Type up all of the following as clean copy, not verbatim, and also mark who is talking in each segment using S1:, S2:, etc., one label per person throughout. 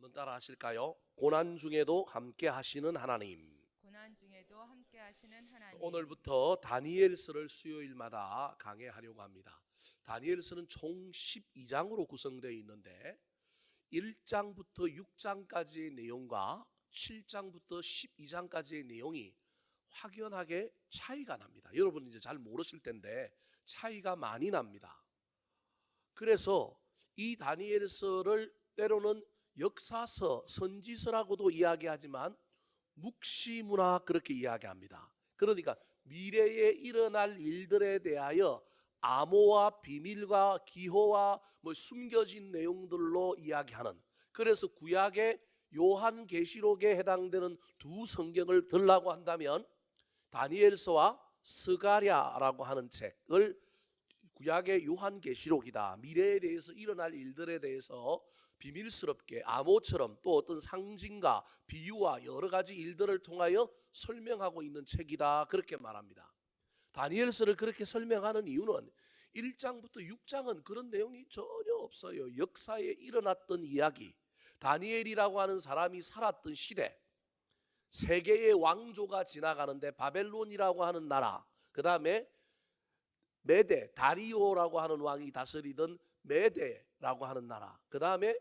S1: 한번 따라 하실까요? 고난 중에도 함께 하시는 하나님.
S2: 고난 중에도 함께 하시는 하나님.
S1: 오늘부터 다니엘서를 수요일마다 강해하려고 합니다. 다니엘서는 총 12장으로 구성되어 있는데 1장부터 6장까지의 내용과 7장부터 12장까지의 내용이 확연하게 차이가 납니다. 여러분 이제 잘 모르실 텐데 차이가 많이 납니다. 그래서 이 다니엘서를 때로는 역사서, 선지서라고도 이야기하지만 묵시문화 그렇게 이야기합니다. 그러니까 미래에 일어날 일들에 대하여 암호와 비밀과 기호와 숨겨진 내용들로 이야기하는, 그래서 구약의 요한계시록에 해당되는 두 성경을 들라고 한다면 다니엘서와 스가랴라고 하는 책을 구약의 요한계시록이다. 미래에 대해서 일어날 일들에 대해서 비밀스럽게 암호처럼 또 어떤 상징과 비유와 여러 가지 일들을 통하여 설명하고 있는 책이다, 그렇게 말합니다. 다니엘서를 그렇게 설명하는 이유는 1장부터 6장은 그런 내용이 전혀 없어요. 역사에 일어났던 이야기, 다니엘이라고 하는 사람이 살았던 시대, 세계의 왕조가 지나가는데 바벨론이라고 하는 나라, 그 다음에 메데, 다리오라고 하는 왕이 다스리던 메데라고 하는 나라, 그 다음에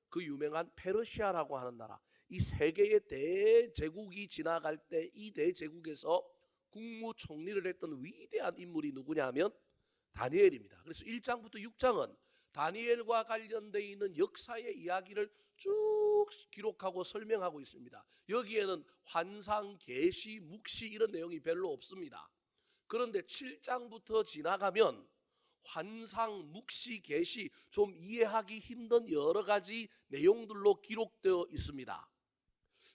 S1: 그 유명한 페르시아라고 하는 나라, 이 세 개의 대제국이 지나갈 때 이 대제국에서 국무총리를 했던 위대한 인물이 누구냐 하면 다니엘입니다. 그래서 1장부터 6장은 다니엘과 관련되어 있는 역사의 이야기를 쭉 기록하고 설명하고 있습니다. 여기에는 환상, 계시, 묵시 이런 내용이 별로 없습니다. 그런데 7장부터 지나가면 환상, 묵시, 계시 좀 이해하기 힘든 여러 가지 내용들로 기록되어 있습니다.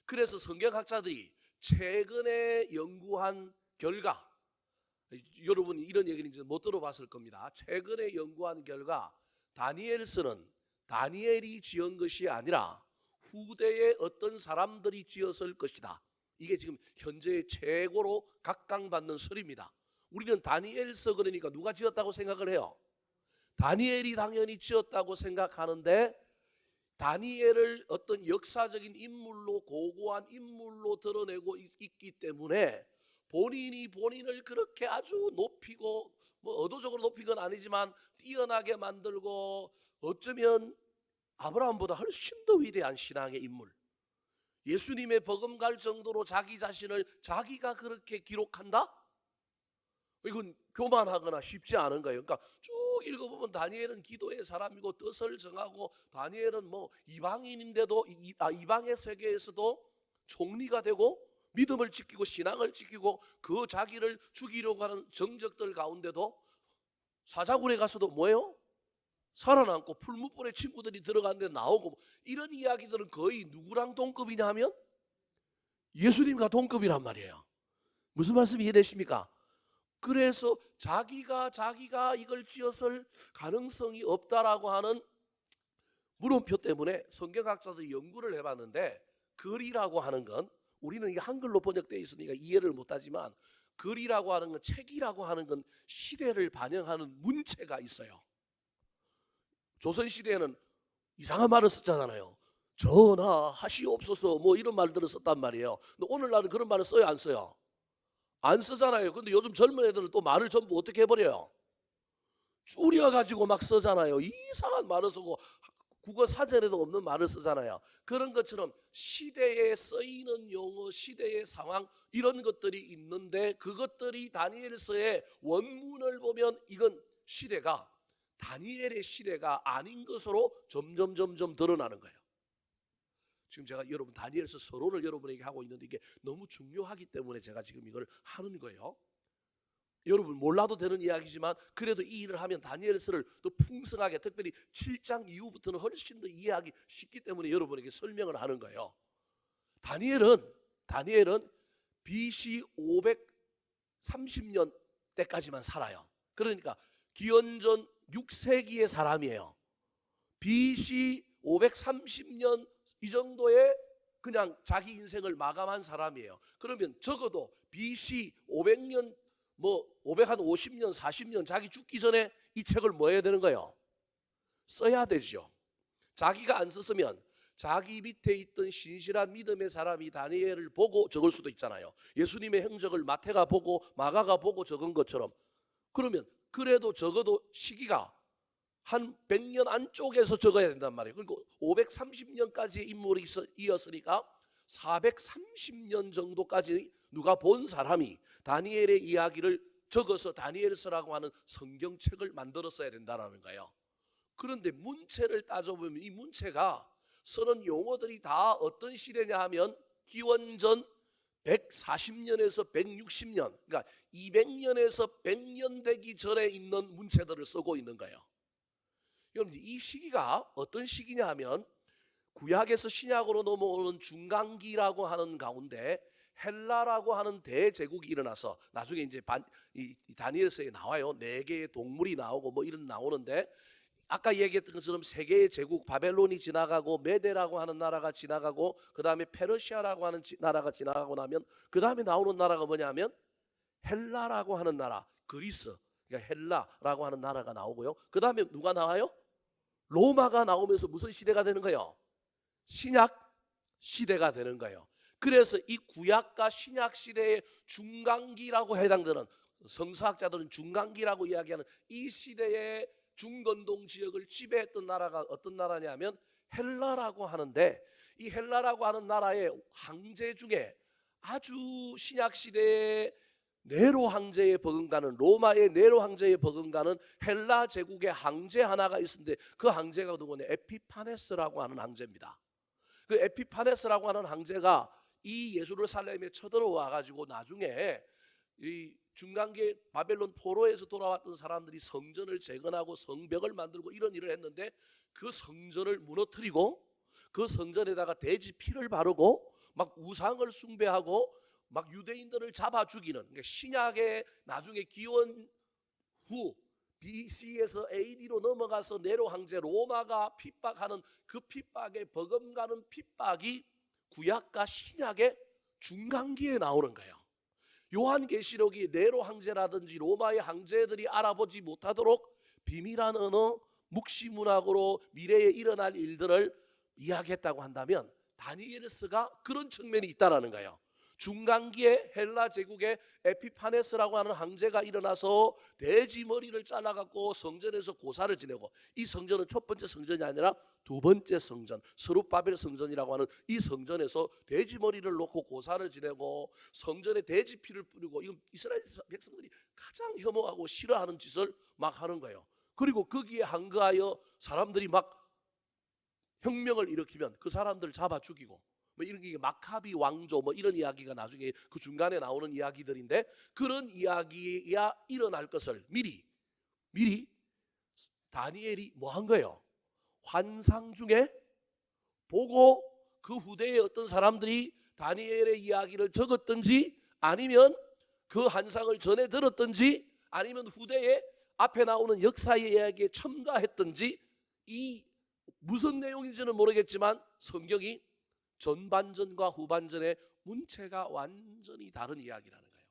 S1: 그래서 성경학자들이 최근에 연구한 결과, 여러분이 이런 얘기는 이제 못 들어봤을 겁니다. 최근에 연구한 결과 다니엘서는 다니엘이 지은 것이 아니라 후대의 어떤 사람들이 지었을 것이다. 이게 지금 현재의 최고로 각광받는 설입니다. 우리는 다니엘서 그러니까 누가 지었다고 생각을 해요? 다니엘이 당연히 지었다고 생각하는데, 다니엘을 어떤 역사적인 인물로, 고고한 인물로 드러내고 있기 때문에 본인이 본인을 그렇게 아주 높이고, 의도적으로 높인 건 아니지만 뛰어나게 만들고, 어쩌면 아브라함보다 훨씬 더 위대한 신앙의 인물, 예수님의 버금갈 정도로 자기 자신을 자기가 그렇게 기록한다? 이건 교만하거나 쉽지 않은 거예요. 그러니까 쭉 읽어보면 다니엘은 기도의 사람이고 뜻을 정하고, 다니엘은 이방인인데도 이방의 세계에서도 총리가 되고 믿음을 지키고 신앙을 지키고 그 자기를 죽이려고 하는 정적들 가운데도 사자굴에 가서도 뭐예요? 살아남고 풀무불에 친구들이 들어갔는데 나오고, 이런 이야기들은 거의 누구랑 동급이냐 하면 예수님과 동급이란 말이에요. 무슨 말씀 이해되십니까? 그래서 자기가 이걸 지었을 가능성이 없다라고 하는 물음표 때문에 성경학자들이 연구를 해봤는데, 글이라고 하는 건, 우리는 이게 한글로 번역되어 있으니까 이해를 못하지만, 글이라고 하는 건, 책이라고 하는 건 시대를 반영하는 문체가 있어요. 조선시대에는 이상한 말을 썼잖아요. 전하하시옵소서 이런 말들을 썼단 말이에요. 근데 오늘날은 그런 말을 써요, 안 써요? 안 쓰잖아요. 근데 요즘 젊은 애들은 또 말을 전부 어떻게 해버려요? 줄여가지고 막 쓰잖아요. 이상한 말을 쓰고 국어 사전에도 없는 말을 쓰잖아요. 그런 것처럼 시대에 쓰이는 용어, 시대의 상황, 이런 것들이 있는데, 그것들이 다니엘서의 원문을 보면 이건 시대가 다니엘의 시대가 아닌 것으로 점점 드러나는 거예요. 지금 제가 여러분 다니엘서 서론을 여러분에게 하고 있는데 이게 너무 중요하기 때문에 제가 지금 이걸 하는 거예요. 여러분 몰라도 되는 이야기지만 그래도 이 일을 하면 다니엘서를 더 풍성하게, 특별히 7장 이후부터는 훨씬 더 이해하기 쉽기 때문에 여러분에게 설명을 하는 거예요. 다니엘은 BC 530년 때까지만 살아요. 그러니까 기원전 6세기의 사람이에요. BC 530년 이 정도의 그냥 자기 인생을 마감한 사람이에요. 그러면 적어도 BC 500년, 550년, 40년 자기 죽기 전에 이 책을 뭐 해야 되는 거예요? 써야 되죠. 자기가 안 썼으면 자기 밑에 있던 신실한 믿음의 사람이 다니엘을 보고 적을 수도 있잖아요. 예수님의 행적을 마태가 보고 마가가 보고 적은 것처럼. 그러면 그래도 적어도 시기가 한 100년 안쪽에서 적어야 된단 말이에요. 그리고 530년까지의 인물이 이었으니까 430년 정도까지 누가 본 사람이 다니엘의 이야기를 적어서 다니엘서라고 하는 성경책을 만들었어야 된다는 거예요. 그런데 문체를 따져보면 이 문체가 쓰는 용어들이 다 어떤 시대냐 하면 기원전 140년에서 160년, 그러니까 200년에서 100년 되기 전에 있는 문체들을 쓰고 있는 거예요. 여러분, 이 시기가 어떤 시기냐 하면 구약에서 신약으로 넘어오는 중간기라고 하는 가운데 헬라라고 하는 대제국이 일어나서 나중에 이제 이 다니엘서에 나와요. 4개의 동물이 나오고 뭐 이런 나오는데, 아까 얘기했던 것처럼 3개의 제국, 바벨론이 지나가고 메데라고 하는 나라가 지나가고 그 다음에 페르시아라고 하는 나라가 지나가고 나면 그 다음에 나오는 나라가 뭐냐면 헬라라고 하는 나라, 그리스, 그러니까 헬라라고 하는 나라가 나오고요. 그 다음에 누가 나와요? 로마가 나오면서 무슨 시대가 되는 거예요? 신약 시대가 되는 거예요. 그래서 이 구약과 신약 시대의 중간기라고 해당되는, 성서학자들은 중간기라고 이야기하는 이 시대의 중건동 지역을 지배했던 나라가 어떤 나라냐면 헬라라고 하는데, 이 헬라라고 하는 나라의 황제 중에 아주 신약 시대의 네로 황제에 버금가는, 로마의 네로 황제에 버금가는 헬라 제국의 황제 하나가 있었는데 그 황제가 누구냐? 에피파네스라고 하는 황제입니다. 그 에피파네스라고 하는 황제가 이 예루살렘에 쳐들어와 가지고 나중에 이 중간기 바벨론 포로에서 돌아왔던 사람들이 성전을 재건하고 성벽을 만들고 이런 일을 했는데, 그 성전을 무너뜨리고 그 성전에다가 돼지 피를 바르고 막 우상을 숭배하고 막 유대인들을 잡아 죽이는, 그러니까 신약의 나중에 기원 후 BC에서 AD로 넘어가서 네로 황제 로마가 핍박하는 그 핍박에 버금가는 핍박이 구약과 신약의 중간기에 나오는 거예요. 요한계시록이 네로 황제라든지 로마의 황제들이 알아보지 못하도록 비밀한 언어, 묵시문학으로 미래에 일어날 일들을 이야기했다고 한다면 다니엘서가 그런 측면이 있다라는 거예요. 중간기에 헬라 제국의 에피파네스라고 하는 황제가 일어나서 돼지 머리를 잘라갖고 성전에서 고사를 지내고, 이 성전은 첫 번째 성전이 아니라 두 번째 성전, 스룹바벨 성전이라고 하는 이 성전에서 돼지 머리를 놓고 고사를 지내고 성전에 돼지 피를 뿌리고, 이건 이스라엘 백성들이 가장 혐오하고 싫어하는 짓을 막 하는 거예요. 그리고 거기에 항거하여 사람들이 막 혁명을 일으키면 그 사람들을 잡아 죽이고, 뭐 이런 게 마카비 왕조 뭐 이런 이야기가 나중에 그 중간에 나오는 이야기들인데, 그런 이야기가 일어날 것을 미리 다니엘이 뭐 한 거예요? 환상 중에 보고 그 후대에 어떤 사람들이 다니엘의 이야기를 적었든지, 아니면 그 환상을 전해 들었든지, 아니면 후대에 앞에 나오는 역사의 이야기에 첨가했든지, 이 무슨 내용인지는 모르겠지만 성경이 전반전과 후반전의 문체가 완전히 다른 이야기라는 거예요.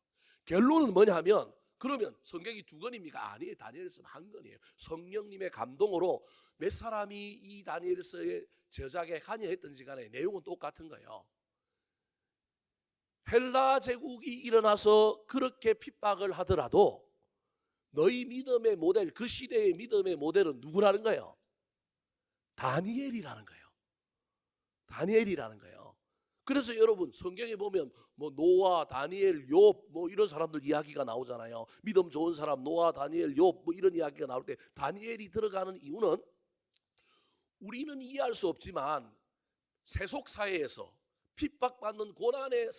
S1: 결론은 뭐냐면, 그러면 성경이 두 권입니까? 아니에요. 다니엘서는 한 권이에요. 성령님의 감동으로 몇 사람이 이 다니엘서의 저작에 관여했든지 간에 내용은 똑같은 거예요. 헬라 제국이 일어나서 그렇게 핍박을 하더라도 너희 믿음의 모델, 그 시대의 믿음의 모델은 누구라는 거예요? 다니엘이라는 거예요. 다니엘이라는 거예요. 그래서 여러분 성경에 보면 뭐 노아, 다니엘, 욥 뭐 이런 사람들 이야기가 나오잖아요. 믿음 좋은 사람 노아, 다니엘, 욥 뭐 이런 이야기가 나올 때 다니엘이 들어가는 이유는, 우리는 이해할 수 없지만 세속 사회에서 핍박받는 고난의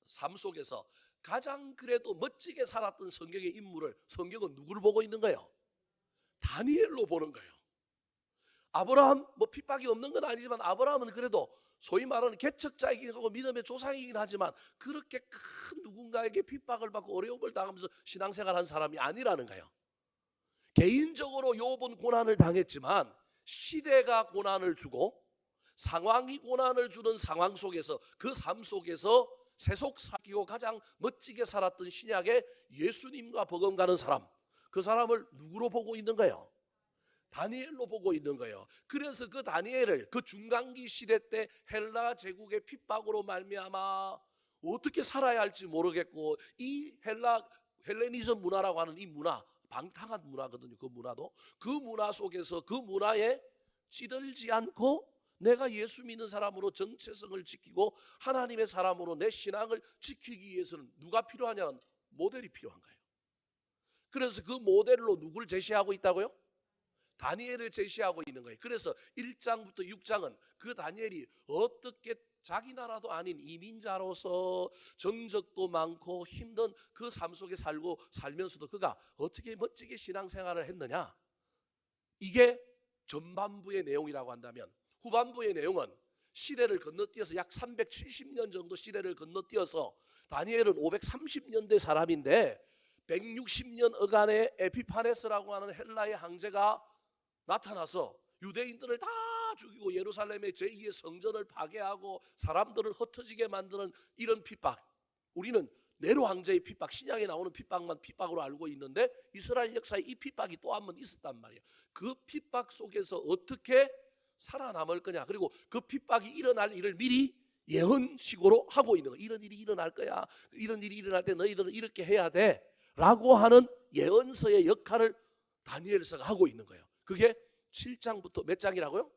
S1: 삶 속에서 가장 그래도 멋지게 살았던 성경의 인물을, 성경은 누구를 보고 있는 거예요? 다니엘로 보는 거예요. 아브라함 뭐 핍박이 없는 건 아니지만 아브라함은 그래도 소위 말하는 개척자이긴 하고 믿음의 조상이긴 하지만 그렇게 큰 누군가에게 핍박을 받고 어려움을 당하면서 신앙생활한 사람이 아니라는 거예요. 개인적으로 욥은 고난을 당했지만 시대가 고난을 주고 상황이 고난을 주는 상황 속에서, 그 삶 속에서 세속사기고 가장 멋지게 살았던 신약의 예수님과 버금가는 사람, 그 사람을 누구로 보고 있는 거예요? 다니엘로 보고 있는 거예요. 그래서 그 다니엘을 그 중간기 시대 때 헬라 제국의 핍박으로 말미암아 어떻게 살아야 할지 모르겠고, 이 헬레니즘 문화라고 하는 이 문화, 방탕한 문화거든요. 그 문화 속에서 그 문화에 찌들지 않고 내가 예수 믿는 사람으로 정체성을 지키고 하나님의 사람으로 내 신앙을 지키기 위해서는 누가 필요하냐는 모델이 필요한 거예요. 그래서 그 모델로 누구를 제시하고 있다고요? 다니엘을 제시하고 있는 거예요. 그래서 1장부터 6장은 그 다니엘이 어떻게 자기 나라도 아닌 이민자로서 정적도 많고 힘든 그 삶 속에 살면서도 그가 어떻게 멋지게 신앙생활을 했느냐, 이게 전반부의 내용이라고 한다면, 후반부의 내용은 시대를 건너뛰어서 약 370년 정도 시대를 건너뛰어서 다니엘은 530년대 사람인데 160년 어간의 에피파네스라고 하는 헬라의 황제가 나타나서 유대인들을 다 죽이고 예루살렘의 제2의 성전을 파괴하고 사람들을 흩어지게 만드는 이런 핍박, 우리는 네로 황제의 핍박, 신약에 나오는 핍박만 핍박으로 알고 있는데 이스라엘 역사에 이 핍박이 또 한 번 있었단 말이에요. 그 핍박 속에서 어떻게 살아남을 거냐, 그리고 그 핍박이 일어날 일을 미리 예언식으로 하고 있는 거예요. 이런 일이 일어날 거야, 이런 일이 일어날 때 너희들은 이렇게 해야 돼 라고 하는 예언서의 역할을 다니엘서가 하고 있는 거예요. 그게 7장부터 몇 장이라고요?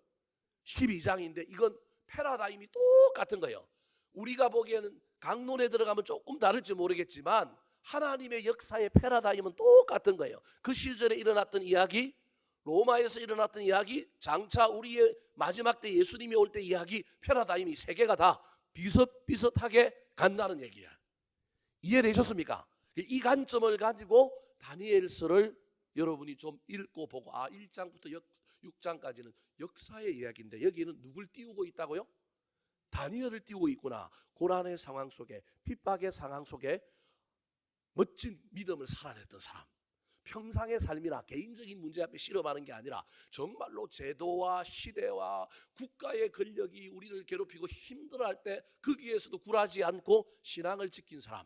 S1: 12장인데 이건 패러다임이 똑같은 거예요. 우리가 보기에는 강론에 들어가면 조금 다를지 모르겠지만 하나님의 역사의 패러다임은 똑같은 거예요. 그 시절에 일어났던 이야기, 로마에서 일어났던 이야기, 장차 우리의 마지막 때 예수님이 올 때 이야기, 패러다임이 세 개가 다 비슷비슷하게 간다는 얘기야. 이해되셨습니까? 이 관점을 가지고 다니엘서를 여러분이 좀 읽고 보고, 1장부터 6장까지는 역사의 이야기인데 여기는 누굴 띄우고 있다고요? 다니엘을 띄우고 있구나. 고난의 상황 속에, 핍박의 상황 속에 멋진 믿음을 살아냈던 사람, 평상의 삶이나 개인적인 문제 앞에 실험하는 게 아니라 정말로 제도와 시대와 국가의 권력이 우리를 괴롭히고 힘들어할 때 거기에서도 굴하지 않고 신앙을 지킨 사람,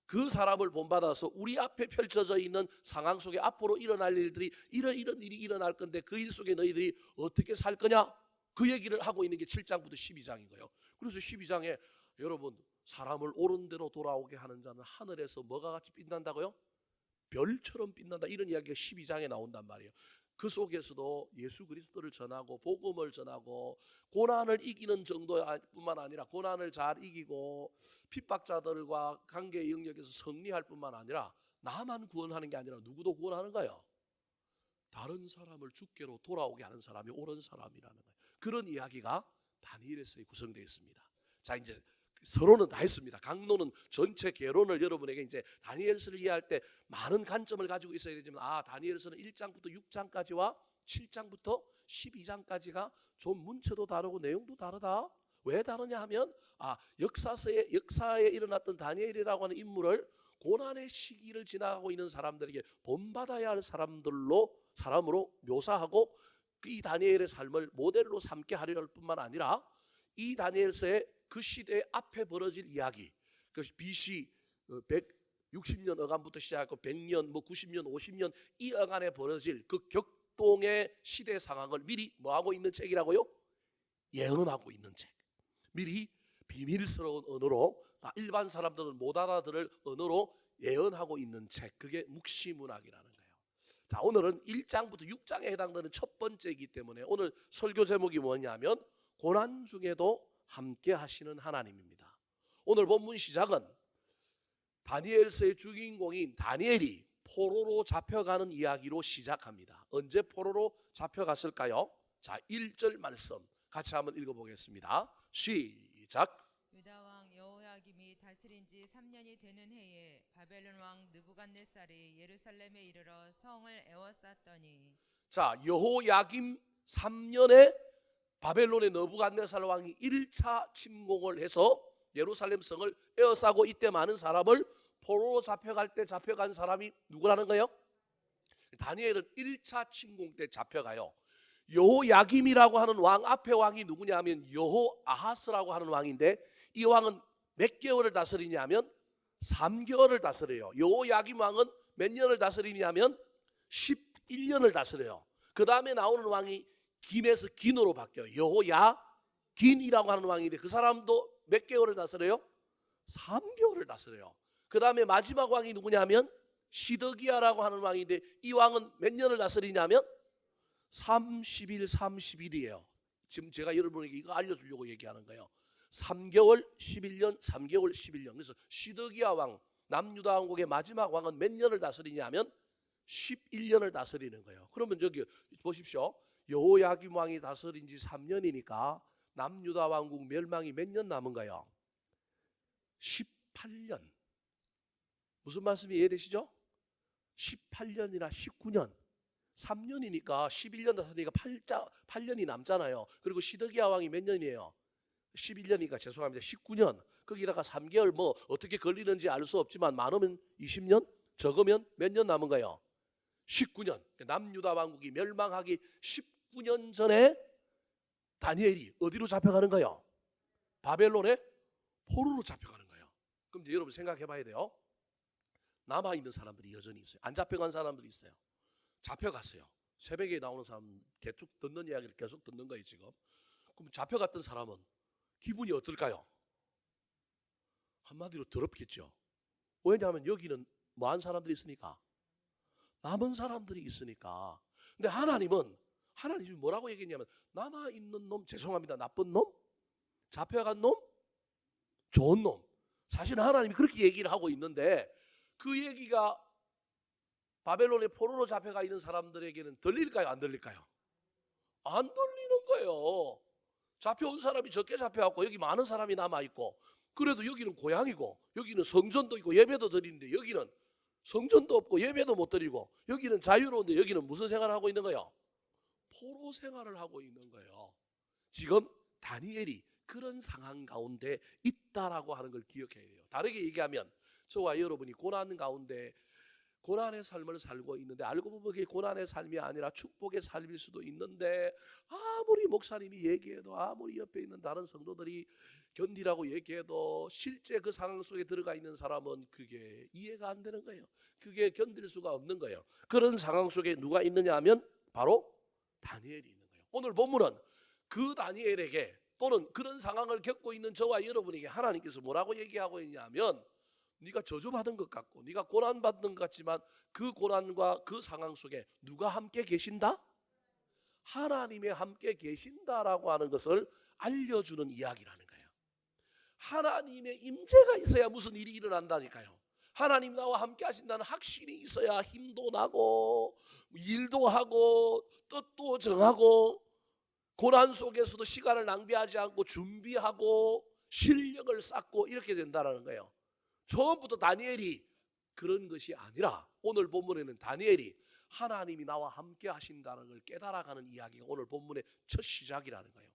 S1: 그 사람을 본받아서 우리 앞에 펼쳐져 있는 상황 속에 앞으로 일어날 일들이 이런 일이 일어날 건데 그 일 속에 너희들이 어떻게 살 거냐, 그 얘기를 하고 있는 게 7장부터 12장인 거예요. 그래서 12장에 여러분, 사람을 옳은 대로 돌아오게 하는 자는 하늘에서 뭐가 같이 빛난다고요? 별처럼 빛난다, 이런 이야기가 12장에 나온단 말이에요. 그 속에서도 예수 그리스도를 전하고 복음을 전하고 고난을 이기는 정도뿐만 아니라 고난을 잘 이기고 핍박자들과 관계의 영역에서 승리할 뿐만 아니라 나만 구원하는 게 아니라 누구도 구원하는 거예요. 다른 사람을 주께로 돌아오게 하는 사람이 옳은 사람이라는 거예요. 그런 이야기가 다니엘서에 구성되어 있습니다. 자, 이제 서론은 다 했습니다. 강론은 전체 개론을 여러분에게 이제 다니엘서를 이해할 때 많은 관점을 가지고 있어야 되지만, 다니엘서는 1장부터 6장까지와 7장부터 12장까지가 좀 문체도 다르고 내용도 다르다. 왜 다르냐 하면 역사에 일어났던 다니엘이라고 하는 인물을 고난의 시기를 지나가고 있는 사람들에게 본받아야 할 사람으로 묘사하고 이 다니엘의 삶을 모델로 삼게 하려 할 뿐만 아니라 이 다니엘서의 그 시대 앞에 벌어질 이야기, 그 BC 160년 어간부터 시작하고 100년, 90년, 50년 이 어간에 벌어질 그 격동의 시대 상황을 미리 뭐하고 있는 책이라고요? 예언하고 있는 책. 미리 비밀스러운 언어로, 일반 사람들은 못 알아들을 언어로 예언하고 있는 책, 그게 묵시문학이라는 거예요. 자, 오늘은 1장부터 6장에 해당되는 첫 번째이기 때문에 오늘 설교 제목이 뭐냐면 고난 중에도 함께 하시는 하나님입니다. 오늘 본문 시작은 다니엘서의 주인공인 다니엘이 포로로 잡혀가는 이야기로 시작합니다. 언제 포로로 잡혀갔을까요? 자, 1절 말씀 같이 한번 읽어보겠습니다. 시작.
S2: 유다 왕 여호야김이 다스린 지 3년이 되는 해에 바벨론 왕 느부갓네살이 예루살렘에 이르러 성을 에워쌌더니,
S1: 자, 여호야김 3년에 바벨론의 느부갓네살 왕이 1차 침공을 해서 예루살렘 성을 에워싸고 이때 많은 사람을 포로로 잡혀갈 때 잡혀간 사람이 누구라는 거예요? 다니엘은 1차 침공 때 잡혀가요. 여호야김이라고 하는 왕, 앞에 왕이 누구냐면 여호아하스라고 하는 왕인데 이 왕은 몇 개월을 다스리냐면 3개월을 다스려요. 여호야김 왕은 몇 년을 다스리냐면 11년을 다스려요. 그 다음에 나오는 왕이 김에서 긴으로 바뀌어요. 여호야긴이라고 하는 왕인데 그 사람도 몇 개월을 다스려요? 3개월을 다스려요. 그 다음에 마지막 왕이 누구냐면 시드기야라고 하는 왕인데 이 왕은 몇 년을 다스리냐면 30일 30일이에요. 지금 제가 여러분에게 이거 알려주려고 얘기하는 거예요. 3개월 11년 3개월 11년. 그래서 시드기야 왕, 남유다 왕국의 마지막 왕은 몇 년을 다스리냐면 11년을 다스리는 거예요. 그러면 저기 보십시오. 여호야김 왕이 다스린 지 3년이니까 남유다 왕국 멸망이 몇 년 남은가요? 18년. 무슨 말씀이 이해되시죠? 18년이나 19년. 3년이니까 11년 다스리니까 8년이 남잖아요. 그리고 시드기야 왕이 몇 년이에요? 11년이니까 죄송합니다. 19년. 거기다가 3개월 뭐 어떻게 걸리는지 알 수 없지만 많으면 20년, 적으면 몇 년 남은가요? 19년. 남유다 왕국이 멸망하기 19년 전에 다니엘이 어디로 잡혀가는 거예요? 바벨론의 포로로 잡혀가는 거예요. 그럼 이제 여러분 생각해 봐야 돼요. 남아있는 사람들이 여전히 있어요. 안 잡혀간 사람들이 있어요. 잡혀갔어요. 새벽에 나오는 사람은 계속 듣는 이야기를 계속 듣는 거예요 지금. 그럼 잡혀갔던 사람은 기분이 어떨까요? 한마디로 더럽겠죠. 왜냐하면 여기는 뭐한 사람들이 있으니까, 남은 사람들이 있으니까. 근데 하나님이 뭐라고 얘기했냐면 남아있는 놈, 죄송합니다, 나쁜 놈, 잡혀간 놈, 좋은 놈. 사실은 하나님이 그렇게 얘기를 하고 있는데 그 얘기가 바벨론의 포로로 잡혀가 있는 사람들에게는 들릴까요? 안 들릴까요? 안 들리는 거예요. 잡혀온 사람이 적게 잡혀왔고 여기 많은 사람이 남아있고, 그래도 여기는 고향이고 여기는 성전도 있고 예배도 드리는데 여기는 성전도 없고 예배도 못 드리고, 여기는 자유로운데 여기는 무슨 생활을 하고 있는 거예요? 포로 생활을 하고 있는 거예요. 지금 다니엘이 그런 상황 가운데 있다라고 하는 걸 기억해야 돼요. 다르게 얘기하면 저와 여러분이 고난 가운데 고난의 삶을 살고 있는데 알고 보면 그게 고난의 삶이 아니라 축복의 삶일 수도 있는데, 아무리 목사님이 얘기해도 아무리 옆에 있는 다른 성도들이 견디라고 얘기해도 실제 그 상황 속에 들어가 있는 사람은 그게 이해가 안 되는 거예요. 그게 견딜 수가 없는 거예요. 그런 상황 속에 누가 있느냐 하면 바로 다니엘이 있는 거예요. 오늘 본문은 그 다니엘에게 또는 그런 상황을 겪고 있는 저와 여러분에게 하나님께서 뭐라고 얘기하고 있냐면, 네가 저주받은 것 같고 네가 고난받는 것 같지만 그 고난과 그 상황 속에 누가 함께 계신다? 하나님이 함께 계신다라고 하는 것을 알려주는 이야기라는 거예요. 하나님의 임재가 있어야 무슨 일이 일어난다니까요. 하나님 나와 함께 하신다는 확신이 있어야 힘도 나고 일도 하고 뜻도 정하고 고난 속에서도 시간을 낭비하지 않고 준비하고 실력을 쌓고 이렇게 된다는 거예요. 처음부터 다니엘이 그런 것이 아니라 오늘 본문에는 다니엘이 하나님이 나와 함께 하신다는 걸 깨달아가는 이야기가 오늘 본문의 첫 시작이라는 거예요.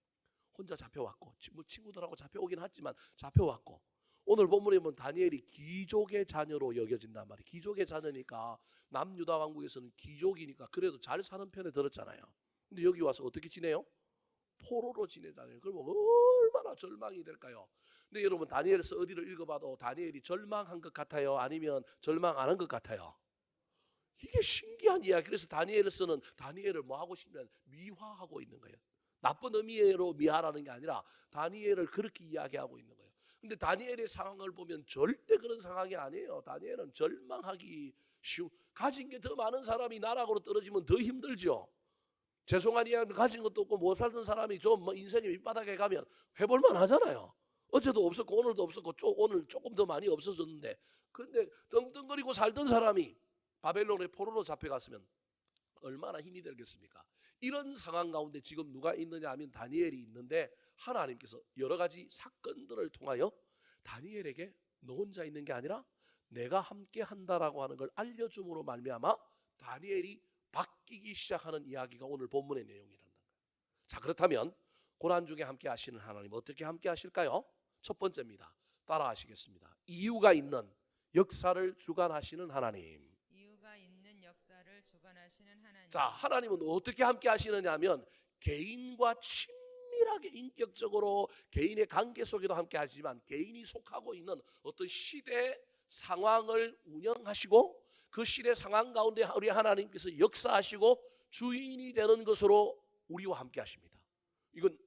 S1: 혼자 잡혀왔고 뭐 친구들하고 잡혀오긴 했지만 잡혀왔고, 오늘 본문에 보면 다니엘이 귀족의 자녀로 여겨진단 말이에요. 귀족의 자녀니까 남유다 왕국에서는 귀족이니까 그래도 잘 사는 편에 들었잖아요. 근데 여기 와서 어떻게 지내요? 포로로 지내잖아요. 그러면 얼마나 절망이 될까요? 근데 여러분 다니엘서 어디를 읽어봐도 다니엘이 절망한 것 같아요? 아니면 절망 안 한 것 같아요? 이게 신기한 이야기. 그래서 다니엘서는 다니엘을 뭐 하고 싶냐면 미화하고 있는 거예요. 나쁜 의미로 미화라는 게 아니라 다니엘을 그렇게 이야기하고 있는 거예요. 근데 다니엘의 상황을 보면 절대 그런 상황이 아니에요. 다니엘은 절망하기 쉬운, 가진 게 더 많은 사람이 나락으로 떨어지면 더 힘들죠. 죄송한 이야기, 가진 것도 없고 못 살던 사람이 좀 뭐 인생의 밑바닥에 가면 해볼만 하잖아요. 어제도 없었고 오늘도 없었고 오늘 조금 더 많이 없어졌는데, 근데 떵떵거리고 살던 사람이 바벨론의 포로로 잡혀갔으면 얼마나 힘이 들겠습니까? 이런 상황 가운데 지금 누가 있느냐 하면 다니엘이 있는데, 하나님께서 여러 가지 사건들을 통하여 다니엘에게 너 혼자 있는 게 아니라 내가 함께 한다라고 하는 걸 알려줌으로 말미암아 다니엘이 바뀌기 시작하는 이야기가 오늘 본문의 내용이라는 거예요. 자, 그렇다면 고난 중에 함께 하시는 하나님 어떻게 함께 하실까요? 첫 번째입니다. 따라 하시겠습니다. 이유가 있는 역사를 주관하시는 하나님.
S2: 이유가 있는 역사를 주관하시는 하나님.
S1: 자, 하나님은 어떻게 함께 하시느냐 하면 개인과 친밀하게 인격적으로 개인의 관계 속에도 함께 하시지만 개인이 속하고 있는 어떤 시대 상황을 운영하시고 그 시대 상황 가운데 우리 하나님께서 역사하시고 주인이 되는 것으로 우리와 함께 하십니다. 이건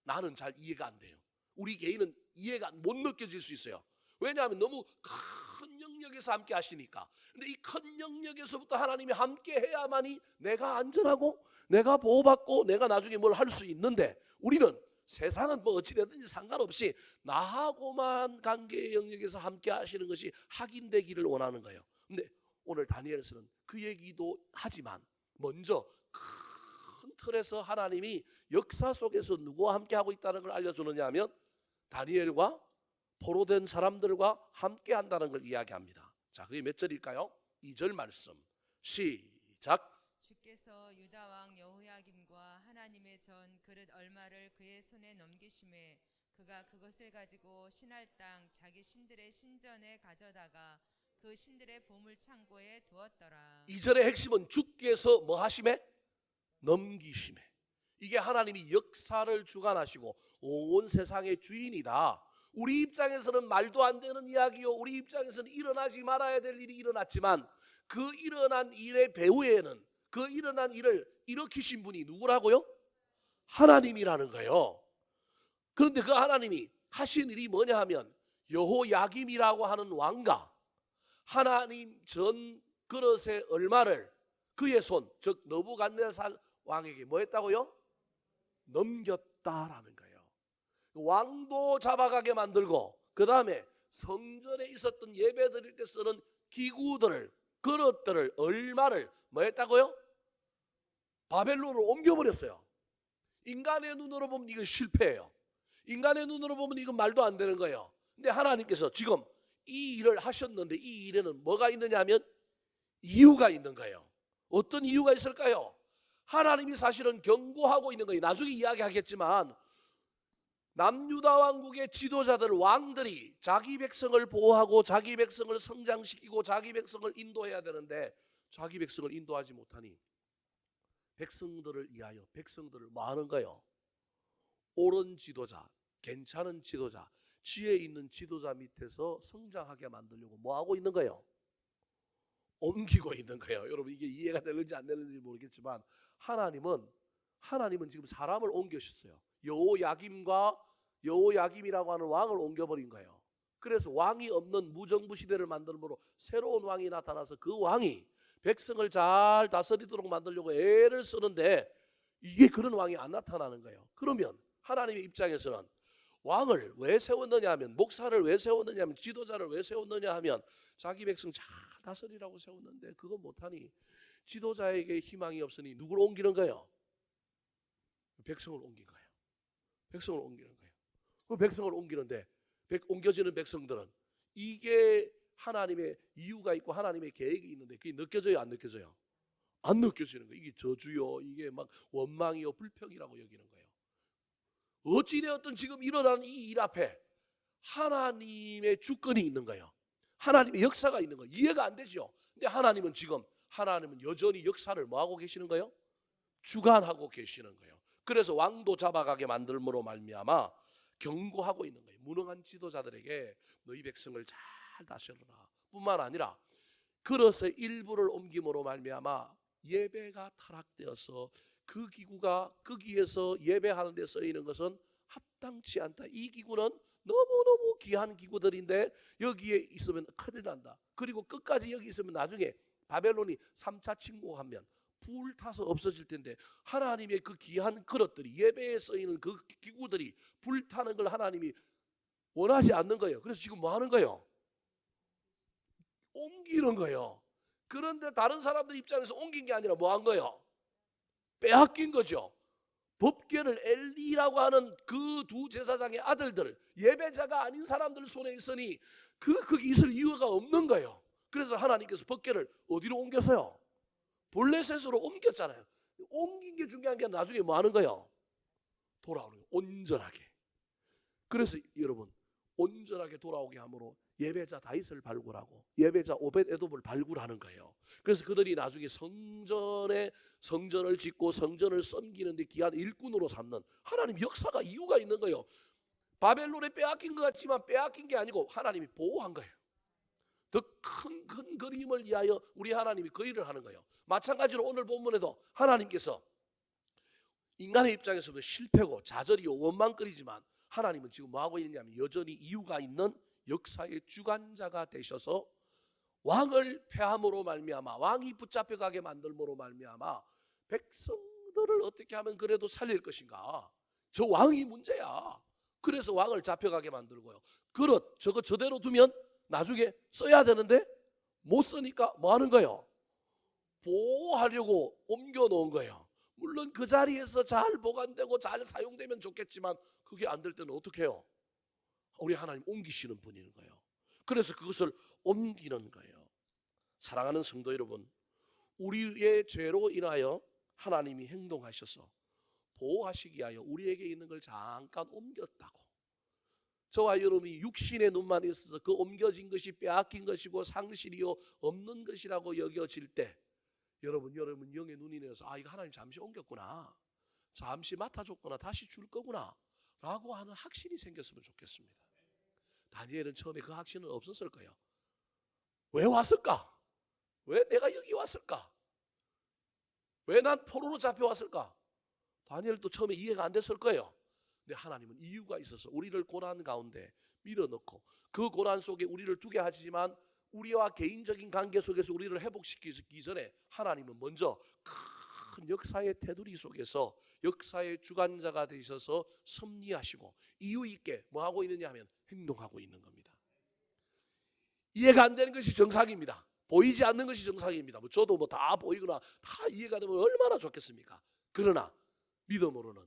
S1: 나는 잘 이해가 안 돼요. 우리 개인은 이해가 못 느껴질 수 있어요. 왜냐하면 너무 큰 영역에서 함께 하시니까. 근데 이 큰 영역에서부터 하나님이 함께 해야만이 내가 안전하고 내가 보호받고 내가 나중에 뭘 할 수 있는데, 우리는 세상은 뭐 어찌되든지 상관없이 나하고만 관계의 영역에서 함께 하시는 것이 확인되기를 원하는 거예요. 근데 오늘 다니엘서는 그 얘기도 하지만 먼저 큰 틀에서 하나님이 역사 속에서 누구와 함께 하고 있다는 걸 알려주느냐 하면 다니엘과 포로된 사람들과 함께 한다는 걸 이야기합니다. 자, 그게 몇 절일까요? 2절 말씀 시작.
S2: 주께서 유다 왕 여호야김과 하나님의 전 그릇 얼마를 그의 손에 넘기심에 그가 그것을 가지고 신할 땅 자기 신들의 신전에 가져다가 그 신들의 보물 창고에 두었더라.
S1: 2절의 핵심은 주께서 뭐 하심에? 넘기심에. 이게 하나님이 역사를 주관하시고 온 세상의 주인이다. 우리 입장에서는 말도 안 되는 이야기요, 우리 입장에서는 일어나지 말아야 될 일이 일어났지만 그 일어난 일의 배후에는 그 일어난 일을 일으키신 분이 누구라고요? 하나님이라는 거예요. 그런데 그 하나님이 하신 일이 뭐냐 하면 여호야김이라고 하는 왕과 하나님 전 그릇의 얼마를 그의 손, 즉 느부갓네살 왕에게 뭐 했다고요? 넘겼다라는 거예요. 왕도 잡아가게 만들고, 그 다음에 성전에 있었던 예배 드릴 때 쓰는 기구들을, 그릇들을, 얼마를 뭐 했다고요? 바벨론으로 옮겨버렸어요. 인간의 눈으로 보면 이건 실패예요. 인간의 눈으로 보면 이건 말도 안 되는 거예요. 근데 하나님께서 지금 이 일을 하셨는데 이 일에는 뭐가 있느냐 하면 이유가 있는 거예요. 어떤 이유가 있을까요? 하나님이 사실은 경고하고 있는 거예요. 나중에 이야기하겠지만 남유다 왕국의 지도자들, 왕들이 자기 백성을 보호하고 자기 백성을 성장시키고 자기 백성을 인도해야 되는데 자기 백성을 인도하지 못하니 백성들을 위하여 백성들을 뭐 하는 거예요? 옳은 지도자, 괜찮은 지도자, 지혜 있는 지도자 밑에서 성장하게 만들려고 뭐 하고 있는 거예요? 옮기고 있는 거예요. 여러분, 이게 이해가 되는지 안 되는지 모르겠지만 하나님은 지금 사람을 옮기셨어요. 여호야김이라고 하는 왕을 옮겨버린 거예요. 그래서 왕이 없는 무정부 시대를 만들므로 새로운 왕이 나타나서 그 왕이 백성을 잘 다스리도록 만들려고 애를 쓰는데 이게 그런 왕이 안 나타나는 거예요. 그러면 하나님의 입장에서는 왕을 왜 세웠느냐 하면, 목사를 왜 세웠느냐 하면, 지도자를 왜 세웠느냐 하면 자기 백성 잘 다스리라고 세웠는데 그거 못하니 지도자에게 희망이 없으니 누구를 옮기는 거예요? 백성을 옮긴 거예요. 백성을 옮기는 거예요. 그 백성을 옮기는데 옮겨지는 백성들은 이게 하나님의 이유가 있고 하나님의 계획이 있는데 그게 느껴져요, 안 느껴져요? 안 느껴지는 거예요. 이게 저주요, 이게 막 원망이요, 불평이라고 여기는 거예요. 어찌되었든 지금 일어나는 이 일 앞에 하나님의 주권이 있는 거예요. 하나님의 역사가 있는 거예요. 이해가 안 되죠. 근데 하나님은 여전히 역사를 뭐 하고 계시는 거예요? 주관하고 계시는 거예요. 그래서 왕도 잡아가게 만들므로 말미암아 경고하고 있는 거예요. 무능한 지도자들에게 너희 백성을 잘 다스려라 뿐만 아니라 그릇의 일부를 옮김으로 말미암아 예배가 타락되어서 그 기구가 거기에서 예배하는 데 쓰이는 것은 합당치 않다. 이 기구는 너무너무 귀한 기구들인데 여기에 있으면 큰일 난다. 그리고 끝까지 여기 있으면 나중에 바벨론이 3차 침공하면 불타서 없어질 텐데 하나님의 그 귀한 그릇들이, 예배에 쓰이는 그 기구들이 불타는 걸 하나님이 원하지 않는 거예요. 그래서 지금 뭐 하는 거예요? 옮기는 거예요. 그런데 다른 사람들 입장에서 옮긴 게 아니라 뭐 한 거예요? 빼앗긴 거죠. 법궤를 엘리라고 하는 그 두 제사장의 아들들, 예배자가 아닌 사람들 손에 있으니 거기 있을 이유가 없는 거예요. 그래서 하나님께서 법궤를 어디로 옮겼어요? 블레셋으로 옮겼잖아요. 옮긴 게 중요한 게 나중에 뭐 하는 거예요? 돌아오는 거예요. 온전하게. 그래서 여러분, 온전하게 돌아오게 함으로 예배자 다윗을 발굴하고 예배자 오벳에돔을 발굴하는 거예요. 그래서 그들이 나중에 성전을 짓고 성전을 섬기는데 귀한 일꾼으로 삼는 하나님 역사가 이유가 있는 거예요. 바벨론에 빼앗긴 것 같지만 빼앗긴 게 아니고 하나님이 보호한 거예요. 더 큰 그림을 위하여 우리 하나님이 그 일을 하는 거예요. 마찬가지로 오늘 본문에도 하나님께서 인간의 입장에서도 실패고 좌절이요 원망거리지만 하나님은 지금 뭐하고 있느냐면 여전히 이유가 있는 역사의 주관자가 되셔서 왕을 폐함으로 말미암아 왕이 붙잡혀가게 만들므로 말미암아 백성들을 어떻게 하면 그래도 살릴 것인가. 저 왕이 문제야. 그래서 왕을 잡혀가게 만들고요. 그릇 저거 저대로 두면 나중에 써야 되는데 못 쓰니까 뭐 하는 거예요? 보호하려고 옮겨 놓은 거예요. 물론 그 자리에서 잘 보관되고 잘 사용되면 좋겠지만 그게 안 될 때는 어떻게 해요? 우리 하나님 옮기시는 분인 거예요. 그래서 그것을 옮기는 거예요. 사랑하는 성도 여러분, 우리의 죄로 인하여 하나님이 행동하셔서 보호하시기 위하여 우리에게 있는 걸 잠깐 옮겼다고. 저와 여러분이 육신의 눈만 있어서 그 옮겨진 것이 빼앗긴 것이고 상실이요 없는 것이라고 여겨질 때 여러분 영의 눈이 내려서 아 이거 하나님 잠시 옮겼구나, 잠시 맡아줬구나, 다시 줄 거구나 라고 하는 확신이 생겼으면 좋겠습니다. 다니엘은 처음에 그 확신은 없었을 거예요. 왜 왔을까? 왜 내가 여기 왔을까? 왜 난 포로로 잡혀왔을까? 다니엘도 처음에 이해가 안 됐을 거예요. 근데 하나님은 이유가 있어서 우리를 고난 가운데 밀어넣고 그 고난 속에 우리를 두게 하시지만 우리와 개인적인 관계 속에서 우리를 회복시키기 전에 하나님은 먼저 큰 역사의 테두리 속에서 역사의 주관자가 되셔서 섭리하시고 이유 있게 뭐 하고 있느냐 하면 행동하고 있는 겁니다. 이해가 안 되는 것이 정상입니다. 보이지 않는 것이 정상입니다. 저도 뭐 다 보이거나 다 이해가 되면 얼마나 좋겠습니까? 그러나 믿음으로는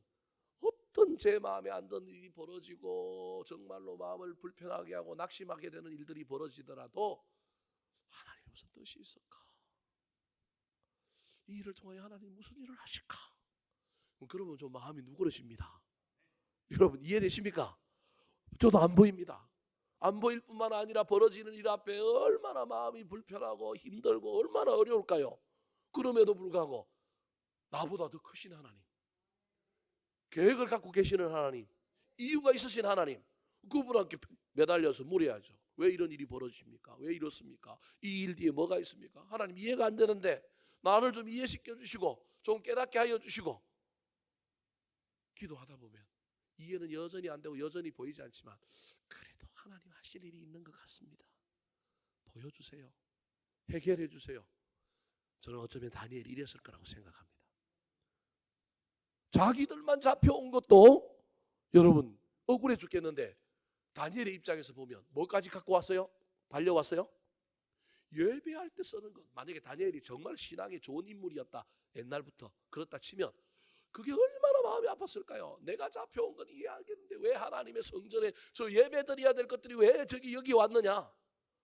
S1: 어떤 제 마음에 안 드는 일이 벌어지고 정말로 마음을 불편하게 하고 낙심하게 되는 일들이 벌어지더라도 하나님 무슨 뜻이 있을까? 이 일을 통하여 하나님 무슨 일을 하실까? 그러면 좀 마음이 누그러집니다. 여러분 이해되십니까? 저도 안 보입니다. 안 보일 뿐만 아니라 벌어지는 일 앞에 얼마나 마음이 불편하고 힘들고 얼마나 어려울까요? 그럼에도 불구하고 나보다 더 크신 하나님, 계획을 갖고 계시는 하나님, 이유가 있으신 하나님, 그분한테 매달려서 물어야죠. 왜 이런 일이 벌어집니까? 왜 이렇습니까? 이 일 뒤에 뭐가 있습니까? 하나님 이해가 안 되는데 나를 좀 이해시켜 주시고 좀 깨닫게 하여 주시고. 기도하다 보면 이해는 여전히 안 되고 여전히 보이지 않지만 그래도 하나님 하실 일이 있는 것 같습니다. 보여주세요. 해결해 주세요. 저는 어쩌면 다니엘이 이랬을 거라고 생각합니다. 자기들만 잡혀온 것도 여러분 억울해 죽겠는데 다니엘의 입장에서 보면 뭐까지 갖고 왔어요? 달려왔어요? 예배할 때 쓰는 것. 만약에 다니엘이 정말 신앙이 좋은 인물이었다 옛날부터 그렇다 치면 그게 얼마나 마음이 아팠을까요? 내가 잡혀온 건 이해하겠는데 왜 하나님의 성전에 저 예배 드려야 될 것들이 왜 여기 왔느냐?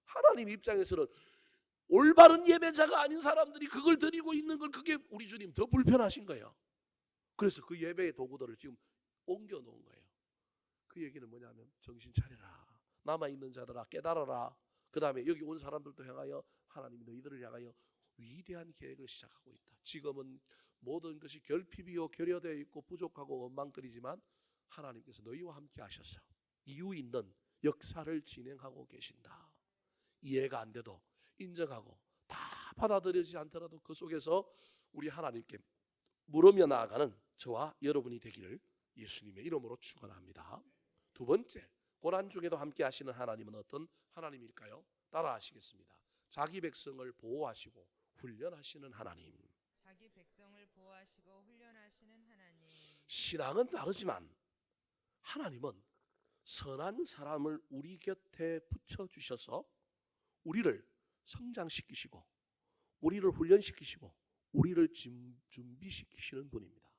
S1: 하나님 입장에서는 올바른 예배자가 아닌 사람들이 그걸 드리고 있는 걸 그게 우리 주님 더 불편하신 거예요. 그래서 그 예배의 도구들을 지금 옮겨 놓은 거예요. 그 얘기는 뭐냐면 정신 차려라. 남아있는 자들아 깨달아라. 그 다음에 여기 온 사람들도 향하여 하나님이 너희들을 향하여 위대한 계획을 시작하고 있다. 지금은 모든 것이 결핍이요 결여되어 있고 부족하고 원망거리지만 하나님께서 너희와 함께 하셔서 이유 있는 역사를 진행하고 계신다. 이해가 안 돼도 인정하고 다 받아들여지지 않더라도 그 속에서 우리 하나님께 물으며 나아가는 저와 여러분이 되기를 예수님의 이름으로 축원합니다. 두 번째, 고난 중에도 함께 하시는 하나님은 어떤 하나님일까요? 따라 하시겠습니다. 자기 백성을 보호하시고 훈련하시는 하나님.
S2: 자기 백성을 보호하시고 훈련하시는 하나님.
S1: 신앙은 다르지만 하나님은 선한 사람을 우리 곁에 붙여주셔서 우리를 성장시키시고 우리를 훈련시키시고 우리를 준비시키시는 분입니다.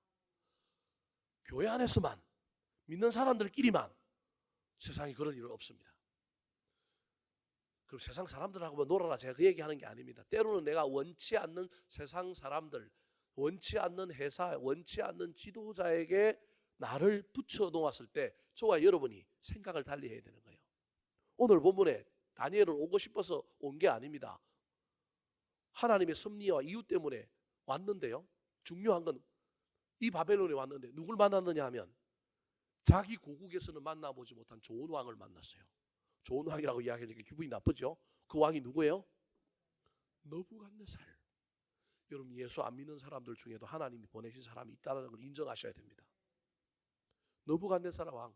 S1: 교회 안에서만 믿는 사람들끼리만 세상에 그런 일은 없습니다. 그럼 세상 사람들하고 뭐 놀아라 제가 그 얘기하는 게 아닙니다. 때로는 내가 원치 않는 세상 사람들, 원치 않는 회사, 원치 않는 지도자에게 나를 붙여 놓았을 때 저와 여러분이 생각을 달리 해야 되는 거예요. 오늘 본문에 다니엘을 오고 싶어서 온 게 아닙니다. 하나님의 섭리와 이유 때문에 왔는데요. 중요한 건 이 바벨론에 왔는데 누굴 만났느냐 하면 자기 고국에서는 만나보지 못한 좋은 왕을 만났어요. 좋은 왕이라고 이야기하니까 기분이 나쁘죠. 그 왕이 누구예요? 느부갓네살. 여러분, 예수 안 믿는 사람들 중에도 하나님이 보내신 사람이 있다는 걸 인정하셔야 됩니다. 느부갓네살 왕,